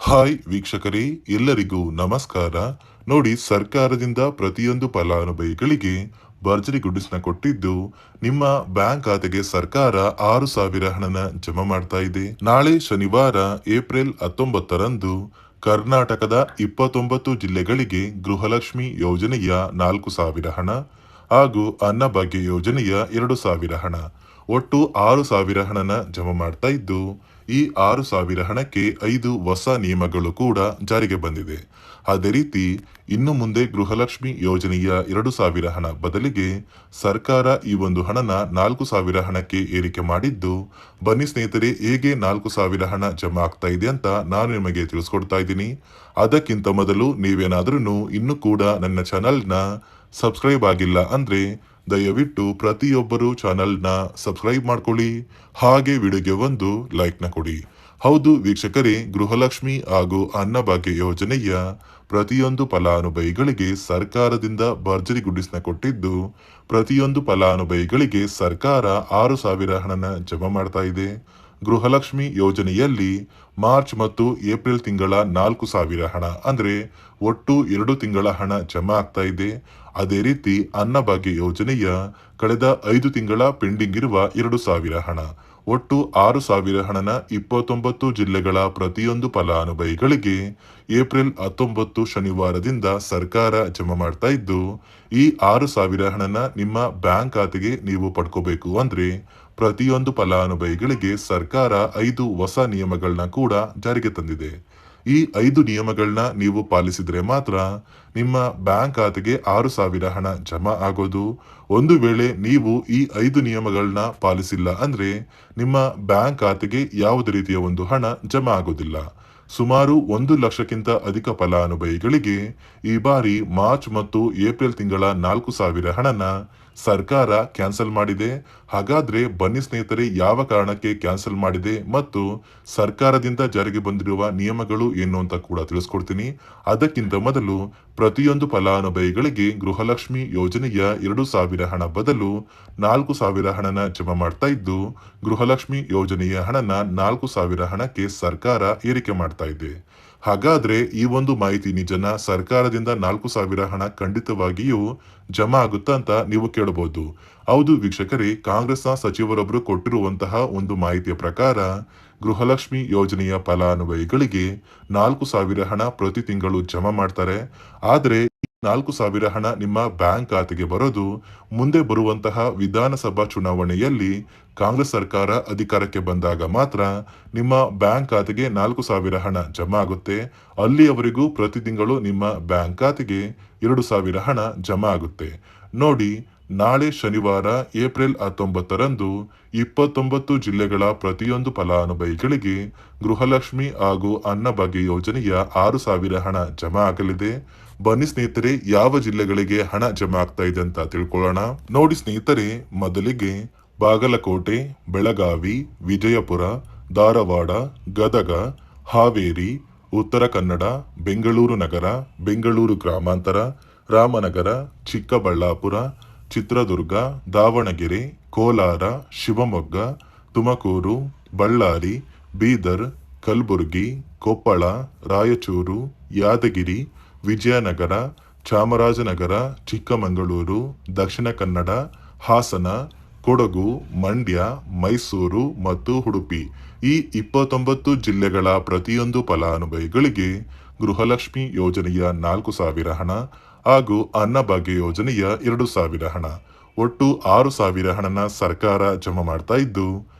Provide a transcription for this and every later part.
Hi ವೀಕ್ಷಕರೇ, ಎಲ್ಲರಿಗೂ ನಮಸ್ಕಾರ. ನೋಡಿ, ಸರ್ಕಾರದಿಂದ ಪ್ರತಿಯೊಂದು ಫಲಾನುಭವಿಗಳಿಗೆ ಭರ್ಜರಿ ಗುಡ್ಡಿಸ್ನ ಕೊಟ್ಟಿದ್ದು ನಿಮ್ಮ ಬ್ಯಾಂಕ್ ಖಾತೆಗೆ ಸರ್ಕಾರ 6,000 ಹಣನ ಜಮಾ ಮಾಡ್ತಾ ಇದೆ. ನಾಳೆ ಶನಿವಾರ ಏಪ್ರಿಲ್ 19ರಂದು ಕರ್ನಾಟಕದ 29 ಜಿಲ್ಲೆಗಳಿಗೆ ಗೃಹಲಕ್ಷ್ಮಿ ಯೋಜನೆಯ 4,000 ಹಣ ಹಾಗೂ ಅನ್ನಭಾಗ್ಯ ಯೋಜನೆಯ 2,000 ಹಣ, ಒಟ್ಟು 6,000 ಹಣನ ಜಮಾ ಮಾಡ್ತಾ ಇದ್ದು, ಈ 6,000 ಹಣಕ್ಕೆ 5 ಹೊಸ ನಿಯಮಗಳು ಕೂಡ ಜಾರಿಗೆ ಬಂದಿದೆ. ಅದೇ ರೀತಿ ಇನ್ನು ಮುಂದೆ ಗೃಹಲಕ್ಷ್ಮಿ ಯೋಜನೆಯ 2,000 ಹಣ ಬದಲಿಗೆ ಸರ್ಕಾರ ಈ ಒಂದು ಹಣನ 4,000 ಹಣಕ್ಕೆ ಏರಿಕೆ ಮಾಡಿದ್ದು, ಬನ್ನಿ ಸ್ನೇಹಿತರೆ, ಹೇಗೆ 4,000 ಹಣ ಜಮಾ ಆಗ್ತಾ ಇದೆ ಅಂತ ನಾನು ನಿಮಗೆ ತಿಳಿಸ್ಕೊಡ್ತಾ ಇದ್ದೀನಿ. ಅದಕ್ಕಿಂತ ಮೊದಲು ನೀವೇನಾದ್ರೂ ಇನ್ನೂ ಕೂಡ ನನ್ನ ಚಾನಲ್ನ ಸಬ್ಸ್ಕ್ರೈಬ್ ಆಗಿಲ್ಲ ಅಂದ್ರೆ ದಯವಿಟ್ಟು ಪ್ರತಿಯೊಬ್ಬರು ಚಾನಲ್ನ ಸಬ್ಸ್ಕ್ರೈಬ್ ಮಾಡ್ಕೊಳ್ಳಿ, ಹಾಗೆ ವಿಡಿಯೋಗೆ ಒಂದು ಲೈಕ್ನ ಕೊಡಿ. ಹೌದು ವೀಕ್ಷಕರೇ, ಗೃಹಲಕ್ಷ್ಮಿ ಹಾಗೂ ಅನ್ನಭಾಗ್ಯ ಯೋಜನೆಯ ಪ್ರತಿಯೊಂದು ಫಲಾನುಭವಿಗಳಿಗೆ ಸರ್ಕಾರದಿಂದ ಭರ್ಜರಿ ಗುಡ್ಡಿಸ್ನ ಕೊಟ್ಟಿದ್ದು, ಪ್ರತಿಯೊಂದು ಫಲಾನುಭವಿಗಳಿಗೆ ಸರ್ಕಾರ 6,000 ಹಣನ ಜಮಾ ಮಾಡ್ತಾ ಇದೆ. ಗೃಹಲಕ್ಷ್ಮಿ ಯೋಜನೆಯಲ್ಲಿ ಮಾರ್ಚ್ ಮತ್ತು ಏಪ್ರಿಲ್ ತಿಂಗಳ 4,000 ಹಣ ಅಂದ್ರೆ ಒಟ್ಟು 2 ತಿಂಗಳ ಹಣ ಜಮಾ ಆಗ್ತಾ ಇದೆ. ಅದೇ ರೀತಿ ಅನ್ನಭಾಗ್ಯ ಯೋಜನೆಯ ಕಳೆದ 5 ತಿಂಗಳ ಪೆಂಡಿಂಗ್ ಇರುವ 2,000 ಹಣ, ಒಟ್ಟು 6,000 ಹಣನ 29 ಜಿಲ್ಲೆಗಳ ಪ್ರತಿಯೊಂದು ಫಲಾನುಭವಿಗಳಿಗೆ ಏಪ್ರಿಲ್ 19 ಶನಿವಾರದಿಂದ ಸರ್ಕಾರ ಜಮಾ ಮಾಡ್ತಾ ಇದ್ದು, ಈ 6,000 ಹಣನ ನಿಮ್ಮ ಬ್ಯಾಂಕ್ ಖಾತೆಗೆ ನೀವು ಪಡ್ಕೋಬೇಕು ಅಂದ್ರೆ ಪ್ರತಿಯೊಂದು ಫಲಾನುಭವಿಗಳಿಗೆ ಸರ್ಕಾರ 5 ಹೊಸ ನಿಯಮಗಳನ್ನ ಕೂಡ ಜಾರಿಗೆ ತಂದಿದೆ. ಈ 5 ನಿಯಮಗಳನ್ನ ನೀವು ಪಾಲಿಸಿದ್ರೆ ಮಾತ್ರ ನಿಮ್ಮ ಬ್ಯಾಂಕ್ ಖಾತೆಗೆ 6,000 ಹಣ ಜಮಾ ಆಗೋದು. ಒಂದು ವೇಳೆ ನೀವು ಈ 5 ನಿಯಮಗಳನ್ನ ಪಾಲಿಸಿಲ್ಲ ಅಂದ್ರೆ ನಿಮ್ಮ ಬ್ಯಾಂಕ್ ಖಾತೆಗೆ ಯಾವುದೇ ರೀತಿಯ ಒಂದು ಹಣ ಜಮಾ ಆಗೋದಿಲ್ಲ. ಸುಮಾರು 1 ಲಕ್ಷಕ್ಕಿಂತ ಅಧಿಕ ಫಲಾನುಭವಿಗಳಿಗೆ ಈ ಬಾರಿ ಮಾರ್ಚ್ ಮತ್ತು ಏಪ್ರಿಲ್ ತಿಂಗಳ 4,000 ಹಣನ ಸರ್ಕಾರ ಕ್ಯಾನ್ಸಲ್ ಮಾಡಿದೆ. ಹಾಗಾದ್ರೆ ಬನ್ನಿ ಸ್ನೇಹಿತರೆ, ಯಾವ ಕಾರಣಕ್ಕೆ ಕ್ಯಾನ್ಸಲ್ ಮಾಡಿದೆ ಮತ್ತು ಸರ್ಕಾರದಿಂದ ಜಾರಿಗೆ ಬಂದಿರುವ ನಿಯಮಗಳು ಏನು ಅಂತ ಕೂಡ ತಿಳಿಸ್ಕೊಡ್ತೀನಿ. ಅದಕ್ಕಿಂತ ಮೊದಲು ಪ್ರತಿಯೊಂದು ಫಲಾನುಭವಿಗಳಿಗೆ ಗೃಹಲಕ್ಷ್ಮಿ ಯೋಜನೆಯ 2,000 ಹಣ ಬದಲು 4,000 ಹಣನ ಜಮಾ ಮಾಡ್ತಾ ಇದ್ದು, ಗೃಹಲಕ್ಷ್ಮಿ ಯೋಜನೆಯ ಹಣನ 4,000 ಹಣಕ್ಕೆ ಸರ್ಕಾರ ಏರಿಕೆ ಮಾಡ್ತಾ ಇದೆ. ಹಾಗಾದ್ರೆ ಈ ಒಂದು ಮಾಹಿತಿ ನಿಜನ? ಸರ್ಕಾರದಿಂದ 4,000 ಹಣ ಖಂಡಿತವಾಗಿಯೂ ಜಮಾ ಆಗುತ್ತಾ ಅಂತ ನೀವು ಕೇಳಬಹುದು. ಹೌದು ವೀಕ್ಷಕರೇ, ಕಾಂಗ್ರೆಸ್ನ ಸಚಿವರೊಬ್ಬರು ಕೊಟ್ಟಿರುವಂತಹ ಒಂದು ಮಾಹಿತಿಯ ಪ್ರಕಾರ ಗೃಹಲಕ್ಷ್ಮಿ ಯೋಜನೆಯ ಫಲಾನುಭವಿಗಳಿಗೆ 4,000 ಹಣ ಪ್ರತಿ ತಿಂಗಳು ಜಮಾ ಮಾಡ್ತಾರೆ. ಆದ್ರೆ 4,000 ಹಣ ನಿಮ್ಮ ಬ್ಯಾಂಕ್ ಖಾತೆಗೆ ಬರೋದು ಮುಂದೆ ಬರುವಂತಹ ವಿಧಾನಸಭಾ ಚುನಾವಣೆಯಲ್ಲಿ ಕಾಂಗ್ರೆಸ್ ಸರ್ಕಾರ ಅಧಿಕಾರಕ್ಕೆ ಬಂದಾಗ ಮಾತ್ರ ನಿಮ್ಮ ಬ್ಯಾಂಕ್ ಖಾತೆಗೆ 4,000 ಹಣ ಜಮಾ ಆಗುತ್ತೆ. ಅಲ್ಲಿಯವರೆಗೂ ಪ್ರತಿ ತಿಂಗಳು ನಿಮ್ಮ ಬ್ಯಾಂಕ್ ಖಾತೆಗೆ 2,000 ಹಣ ಜಮಾ ಆಗುತ್ತೆ. ನೋಡಿ, ನಾಳೆ ಶನಿವಾರ ಏಪ್ರಿಲ್ 19ರಂದು 29 ಜಿಲ್ಲೆಗಳ ಪ್ರತಿಯೊಂದು ಫಲಾನುಭವಿಗಳಿಗೆ ಗೃಹಲಕ್ಷ್ಮಿ ಹಾಗೂ ಅನ್ನಭಾಗ್ಯ ಯೋಜನೆಯ 6,000 ಹಣ ಜಮಾ ಆಗಲಿದೆ. ಬನ್ನಿ ಸ್ನೇಹಿತರೆ, ಯಾವ ಜಿಲ್ಲೆಗಳಿಗೆ ಹಣ ಜಮಾ ಆಗ್ತಾ ಇದೆ ಅಂತ ತಿಳ್ಕೊಳ್ಳೋಣ. ನೋಡಿ ಸ್ನೇಹಿತರೆ, ಮೊದಲಿಗೆ ಬಾಗಲಕೋಟೆ, ಬೆಳಗಾವಿ, ವಿಜಯಪುರ, ಧಾರವಾಡ, ಗದಗ, ಹಾವೇರಿ, ಉತ್ತರ ಕನ್ನಡ, ಬೆಂಗಳೂರು ನಗರ, ಬೆಂಗಳೂರು ಗ್ರಾಮಾಂತರ, ರಾಮನಗರ, ಚಿಕ್ಕಬಳ್ಳಾಪುರ, ಚಿತ್ರದುರ್ಗ, ದಾವಣಗೆರೆ, ಕೋಲಾರ, ಶಿವಮೊಗ್ಗ, ತುಮಕೂರು, ಬಳ್ಳಾರಿ, ಬೀದರ್, ಕಲಬುರಗಿ, ಕೊಪ್ಪಳ, ರಾಯಚೂರು, ಯಾದಗಿರಿ, ವಿಜಯನಗರ, ಚಾಮರಾಜನಗರ, ಚಿಕ್ಕಮಗಳೂರು, ದಕ್ಷಿಣ ಕನ್ನಡ, ಹಾಸನ, ಕೊಡಗು, ಮಂಡ್ಯ, ಮೈಸೂರು ಮತ್ತು ಉಡುಪಿ ಈ 29 ಜಿಲ್ಲೆಗಳ ಪ್ರತಿಯೊಂದು ಫಲಾನುಭವಿಗಳಿಗೆ ಗೃಹಲಕ್ಷ್ಮಿ ಯೋಜನೆಯ 4,000 ಹಣ ಹಾಗೂ ಅನ್ನಭಾಗ್ಯ ಯೋಜನೆಯ 2,000 ಹಣ, ಒಟ್ಟು 6,000 ಹಣನ ಸರ್ಕಾರ ಜಮಾ ಮಾಡ್ತಾ ಇದ್ದು,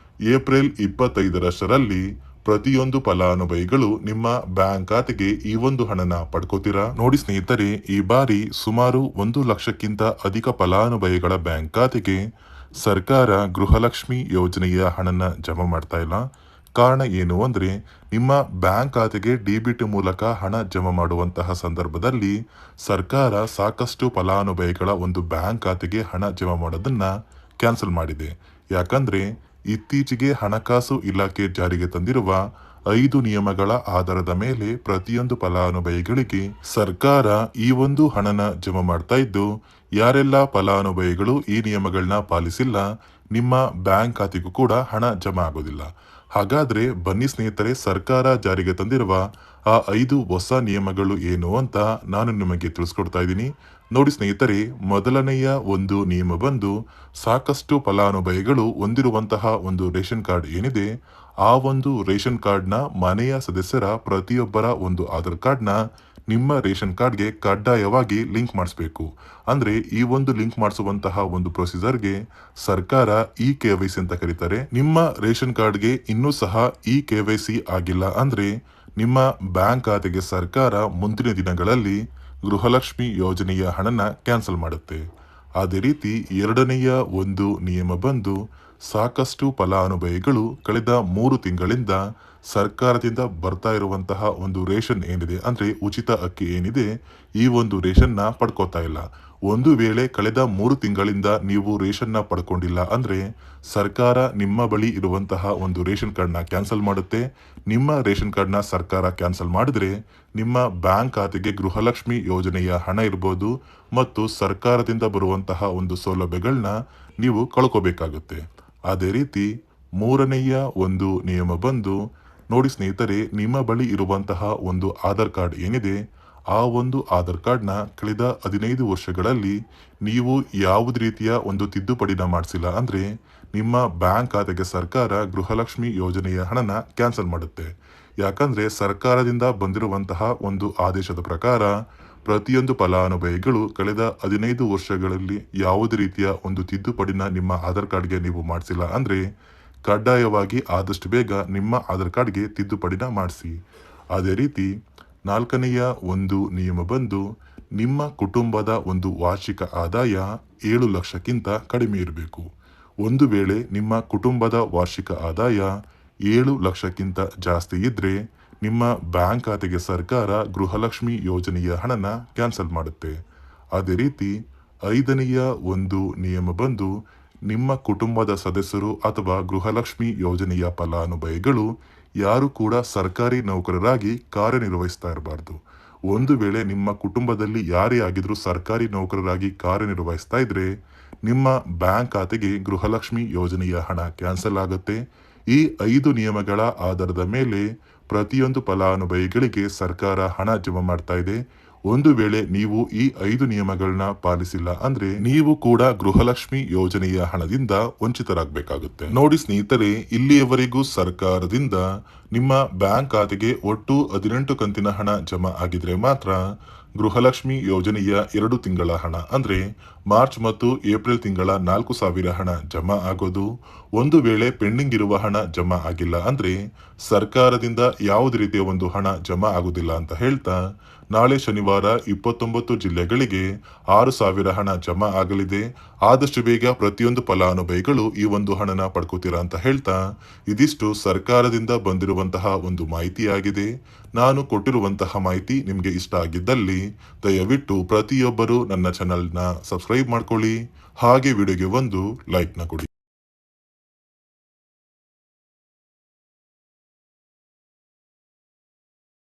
ಏಪ್ರಿಲ್ 25ರಷ್ಟರಲ್ಲಿ ಪ್ರತಿಯೊಂದು ಫಲಾನುಭವಿಗಳು ನಿಮ್ಮ ಬ್ಯಾಂಕ್ ಖಾತೆಗೆ ಈ ಒಂದು ಹಣನ ಪಡ್ಕೋತೀರಾ. ನೋಡಿ ಸ್ನೇಹಿತರೆ, ಈ ಬಾರಿ ಸುಮಾರು 1 ಲಕ್ಷಕ್ಕಿಂತ ಅಧಿಕ ಫಲಾನುಭವಿಗಳ ಬ್ಯಾಂಕ್ ಖಾತೆಗೆ ಸರ್ಕಾರ ಗೃಹಲಕ್ಷ್ಮಿ ಯೋಜನೆಯ ಹಣನ ಜಮಾ ಮಾಡ್ತಾ ಇಲ್ಲ. ಕಾರಣ ಏನು ಅಂದ್ರೆ, ನಿಮ್ಮ ಬ್ಯಾಂಕ್ ಖಾತೆಗೆ ಡಿಬಿಟಿ ಮೂಲಕ ಹಣ ಜಮಾ ಮಾಡುವಂತಹ ಸಂದರ್ಭದಲ್ಲಿ ಸರ್ಕಾರ ಸಾಕಷ್ಟು ಫಲಾನುಭವಿಗಳ ಒಂದು ಬ್ಯಾಂಕ್ ಖಾತೆಗೆ ಹಣ ಜಮಾ ಮಾಡೋದನ್ನ ಕ್ಯಾನ್ಸಲ್ ಮಾಡಿದೆ. ಯಾಕಂದ್ರೆ ಇತ್ತೀಚೆಗೆ ಹಣಕಾಸು ಇಲಾಖೆ ಜಾರಿಗೆ ತಂದಿರುವ 5 ನಿಯಮಗಳ ಆಧಾರದ ಮೇಲೆ ಪ್ರತಿಯೊಂದು ಫಲಾನುಭವಿಗಳಿಗೆ ಸರ್ಕಾರ ಈ ಒಂದು ಹಣನ ಜಮಾ ಮಾಡ್ತಾ ಇದ್ದು, ಯಾರೆಲ್ಲ ಫಲಾನುಭವಿಗಳು ಈ ನಿಯಮಗಳನ್ನ ಪಾಲಿಸಿಲ್ಲ ನಿಮ್ಮ ಬ್ಯಾಂಕ್ ಖಾತೆಗೂ ಕೂಡ ಹಣ ಜಮಾ ಆಗೋದಿಲ್ಲ. ಹಾಗಾದ್ರೆ ಬನ್ನಿ ಸ್ನೇಹಿತರೆ, ಸರ್ಕಾರ ಜಾರಿಗೆ ತಂದಿರುವ ಆ 5 ಹೊಸ ನಿಯಮಗಳು ಏನು ಅಂತ ನಾನು ನಿಮಗೆ ತಿಳಿಸ್ಕೊಡ್ತಾ ಇದ್ದೀನಿ. ನೋಡಿ ಸ್ನೇಹಿತರೆ, ಮೊದಲನೆಯ ಒಂದು ನಿಯಮ ಬಂದು, ಸಾಕಷ್ಟು ಫಲಾನುಭವಿಗಳು ಹೊಂದಿರುವಂತಹ ಒಂದು ರೇಷನ್ ಕಾರ್ಡ್ ಏನಿದೆ, ಆ ಒಂದು ರೇಷನ್ ಕಾರ್ಡ್ನ ಮನೆಯ ಸದಸ್ಯರ ಪ್ರತಿಯೊಬ್ಬರ ಒಂದು ಆಧಾರ್ ಕಾರ್ಡ್ನ ನಿಮ್ಮ ರೇಷನ್ ಕಾರ್ಡ್ಗೆ ಕಡ್ಡಾಯವಾಗಿ ಲಿಂಕ್ ಮಾಡಿಸ್ಬೇಕು. ಅಂದ್ರೆ ಈ ಒಂದು ಲಿಂಕ್ ಮಾಡಿಸುವಂತಹ ಒಂದು ಪ್ರೊಸೀಜರ್ಗೆ ಸರ್ಕಾರ KYC ಅಂತ ಕರೀತಾರೆ. ನಿಮ್ಮ ರೇಷನ್ ಕಾರ್ಡ್ಗೆ ಇನ್ನೂ ಸಹ KYC ಆಗಿಲ್ಲ ಅಂದ್ರೆ ನಿಮ್ಮ ಬ್ಯಾಂಕ್ ಖಾತೆಗೆ ಸರ್ಕಾರ ಮುಂದಿನ ದಿನಗಳಲ್ಲಿ ಗೃಹಲಕ್ಷ್ಮಿ ಯೋಜನೆಯ ಹಣನ ಕ್ಯಾನ್ಸಲ್ ಮಾಡುತ್ತೆ. ಅದೇ ರೀತಿ ಎರಡನೆಯ ಒಂದು ನಿಯಮ ಬಂದು, ಸಾಕಷ್ಟು ಫಲಾನುಭವಿಗಳು ಕಳೆದ 3 ತಿಂಗಳಿಂದ ಸರ್ಕಾರದಿಂದ ಬರ್ತಾ ಇರುವಂತಹ ಒಂದು ರೇಷನ್ ಏನಿದೆ, ಅಂದ್ರೆ ಉಚಿತ ಅಕ್ಕಿ ಏನಿದೆ, ಈ ಒಂದು ರೇಷನ್ನ ಪಡ್ಕೋತಾ ಇಲ್ಲ. ಒಂದು ವೇಳೆ ಕಳೆದ 3 ತಿಂಗಳಿಂದ ನೀವು ರೇಷನ್ನ ಪಡ್ಕೊಂಡಿಲ್ಲ ಅಂದ್ರೆ ಸರ್ಕಾರ ನಿಮ್ಮ ಬಳಿ ಇರುವಂತಹ ಒಂದು ರೇಷನ್ ಕಾರ್ಡ್ನ ಕ್ಯಾನ್ಸಲ್ ಮಾಡುತ್ತೆ. ನಿಮ್ಮ ರೇಷನ್ ಕಾರ್ಡ್ನ ಸರ್ಕಾರ ಕ್ಯಾನ್ಸಲ್ ಮಾಡಿದ್ರೆ ನಿಮ್ಮ ಬ್ಯಾಂಕ್ ಖಾತೆಗೆ ಗೃಹಲಕ್ಷ್ಮಿ ಯೋಜನೆಯ ಹಣ ಇರ್ಬೋದು ಮತ್ತು ಸರ್ಕಾರದಿಂದ ಬರುವಂತಹ ಒಂದು ಸೌಲಭ್ಯಗಳನ್ನ ನೀವು ಕಳ್ಕೋಬೇಕಾಗುತ್ತೆ. ಅದೇ ರೀತಿ ಮೂರನೆಯ ಒಂದು ನಿಯಮ ಬಂದು, ನೋಡಿ ಸ್ನೇಹಿತರೆ, ನಿಮ್ಮ ಬಳಿ ಇರುವಂತಹ ಒಂದು ಆಧಾರ್ ಕಾರ್ಡ್ ಏನಿದೆ, ಆ ಒಂದು ಆಧಾರ್ ಕಾರ್ಡ್ನ ಕಳೆದ 15 ವರ್ಷಗಳಲ್ಲಿ ನೀವು ಯಾವುದೇ ರೀತಿಯ ಒಂದು ತಿದ್ದುಪಡಿನ ಮಾಡಿಸಿಲ್ಲ ಅಂದ್ರೆ ನಿಮ್ಮ ಬ್ಯಾಂಕ್ ಖಾತೆಗೆ ಸರ್ಕಾರ ಗೃಹಲಕ್ಷ್ಮಿ ಯೋಜನೆಯ ಹಣನ ಕ್ಯಾನ್ಸಲ್ ಮಾಡುತ್ತೆ. ಯಾಕಂದ್ರೆ ಸರ್ಕಾರದಿಂದ ಬಂದಿರುವಂತಹ ಒಂದು ಆದೇಶದ ಪ್ರಕಾರ ಪ್ರತಿಯೊಂದು ಫಲಾನುಭವಿಗಳು ಕಳೆದ 15 ವರ್ಷಗಳಲ್ಲಿ ಯಾವುದೇ ರೀತಿಯ ಒಂದು ತಿದ್ದುಪಡಿನ ನಿಮ್ಮ ಆಧಾರ್ ಕಾರ್ಡ್ಗೆ ನೀವು ಮಾಡಿಸಿಲ್ಲ ಅಂದ್ರೆ ಕಡ್ಡಾಯವಾಗಿ ಆದಷ್ಟು ಬೇಗ ನಿಮ್ಮ ಆಧಾರ್ ಕಾರ್ಡ್ಗೆ ತಿದ್ದುಪಡಿನ ಮಾಡಿಸಿ. ಅದೇ ರೀತಿ ನಾಲ್ಕನೆಯ ಒಂದು ನಿಯಮ ಬಂದು, ನಿಮ್ಮ ಕುಟುಂಬದ ಒಂದು ವಾರ್ಷಿಕ ಆದಾಯ 7 ಲಕ್ಷಕ್ಕಿಂತ ಕಡಿಮೆ ಇರಬೇಕು. ಒಂದು ವೇಳೆ ನಿಮ್ಮ ಕುಟುಂಬದ ವಾರ್ಷಿಕ ಆದಾಯ 7 ಲಕ್ಷಕ್ಕಿಂತ ಜಾಸ್ತಿ ಇದ್ರೆ ನಿಮ್ಮ ಬ್ಯಾಂಕ್ ಖಾತೆಗೆ ಸರ್ಕಾರ ಗೃಹಲಕ್ಷ್ಮಿ ಯೋಜನೆಯ ಹಣನ ಕ್ಯಾನ್ಸಲ್ ಮಾಡುತ್ತೆ. ಅದೇ ರೀತಿ ಐದನೆಯ ಒಂದು ನಿಯಮ ಬಂದು, ನಿಮ್ಮ ಕುಟುಂಬದ ಸದಸ್ಯರು ಅಥವಾ ಗೃಹಲಕ್ಷ್ಮಿ ಯೋಜನೆಯ ಫಲಾನುಭವಿಗಳು ಯಾರು ಕೂಡ ಸರ್ಕಾರಿ ನೌಕರರಾಗಿ ಕಾರ್ಯನಿರ್ವಹಿಸ್ತಾ ಇರಬಾರ್ದು. ಒಂದು ವೇಳೆ ನಿಮ್ಮ ಕುಟುಂಬದಲ್ಲಿ ಯಾರೇ ಆಗಿದ್ರೂ ಸರ್ಕಾರಿ ನೌಕರರಾಗಿ ಕಾರ್ಯನಿರ್ವಹಿಸ್ತಾ ಇದ್ರೆ ನಿಮ್ಮ ಬ್ಯಾಂಕ್ ಖಾತೆಗೆ ಗೃಹಲಕ್ಷ್ಮಿ ಯೋಜನೆಯ ಹಣ ಕ್ಯಾನ್ಸಲ್ ಆಗುತ್ತೆ. ಈ 5 ನಿಯಮಗಳ ಆಧಾರದ ಮೇಲೆ ಪ್ರತಿಯೊಂದು ಫಲಾನುಭವಿಗಳಿಗೆ ಸರ್ಕಾರ ಹಣ ಜಮಾ ಮಾಡ್ತಾ ಇದೆ. ಒಂದು ವೇಳೆ ನೀವು ಈ 5 ನಿಯಮಗಳನ್ನ ಪಾಲಿಸಿಲ್ಲ ಅಂದ್ರೆ ನೀವು ಕೂಡ ಗೃಹಲಕ್ಷ್ಮಿ ಯೋಜನೆಯ ಹಣದಿಂದ ವಂಚಿತರಾಗಬೇಕಾಗುತ್ತೆ. ನೋಡಿ ಸ್ನೇಹಿತರೆ, ಇಲ್ಲಿಯವರೆಗೂ ಸರ್ಕಾರದಿಂದ ನಿಮ್ಮ ಬ್ಯಾಂಕ್ ಖಾತೆಗೆ ಒಟ್ಟು 18 ಕಂತಿನ ಹಣ ಜಮಾ ಆಗಿದ್ರೆ ಮಾತ್ರ ಗೃಹಲಕ್ಷ್ಮಿ ಯೋಜನೆಯ 2 ತಿಂಗಳ ಹಣ ಅಂದ್ರೆ ಮಾರ್ಚ್ ಮತ್ತು ಏಪ್ರಿಲ್ ತಿಂಗಳ 4,000 ಹಣ ಜಮಾ ಆಗೋದು. ಒಂದು ವೇಳೆ ಪೆಂಡಿಂಗ್ ಇರುವ ಹಣ ಜಮಾ ಆಗಿಲ್ಲ ಅಂದ್ರೆ ಸರ್ಕಾರದಿಂದ ಯಾವುದೇ ರೀತಿಯ ಒಂದು ಹಣ ಜಮಾ ಆಗುದಿಲ್ಲ ಅಂತ ಹೇಳ್ತಾ, ನಾಳೆ ಶನಿವಾರ 29 ಜಿಲ್ಲೆಗಳಿಗೆ 6,000 ಹಣ ಜಮಾ ಆಗಲಿದೆ. ಆದಷ್ಟು ಬೇಗ ಪ್ರತಿಯೊಂದು ಫಲಾನುಭವಿಗಳು ಈ ಒಂದು ಹಣನ ಪಡ್ಕೋತೀರಾ ಅಂತ ಹೇಳ್ತಾ, ಇದಿಷ್ಟು ಸರ್ಕಾರದಿಂದ ಬಂದಿರುವಂತಹ ಒಂದು ಮಾಹಿತಿಯಾಗಿದೆ. ನಾನು ಕೊಟ್ಟಿರುವಂತಹ ಮಾಹಿತಿ ನಿಮಗೆ ಇಷ್ಟ ಆಗಿದ್ದಲ್ಲಿ ದಯವಿಟ್ಟು ಪ್ರತಿಯೊಬ್ಬರು ನನ್ನ ಚಾನೆಲ್ನ ಸಬ್ಸ್ಕ್ರೈಬ್ ಮಾಡ್ಕೊಳ್ಳಿ. ಹಾಗೆ ವಿಡಿಯೋಗೆ ಒಂದು ಲೈಕ್ನ ಕೊಡಿ.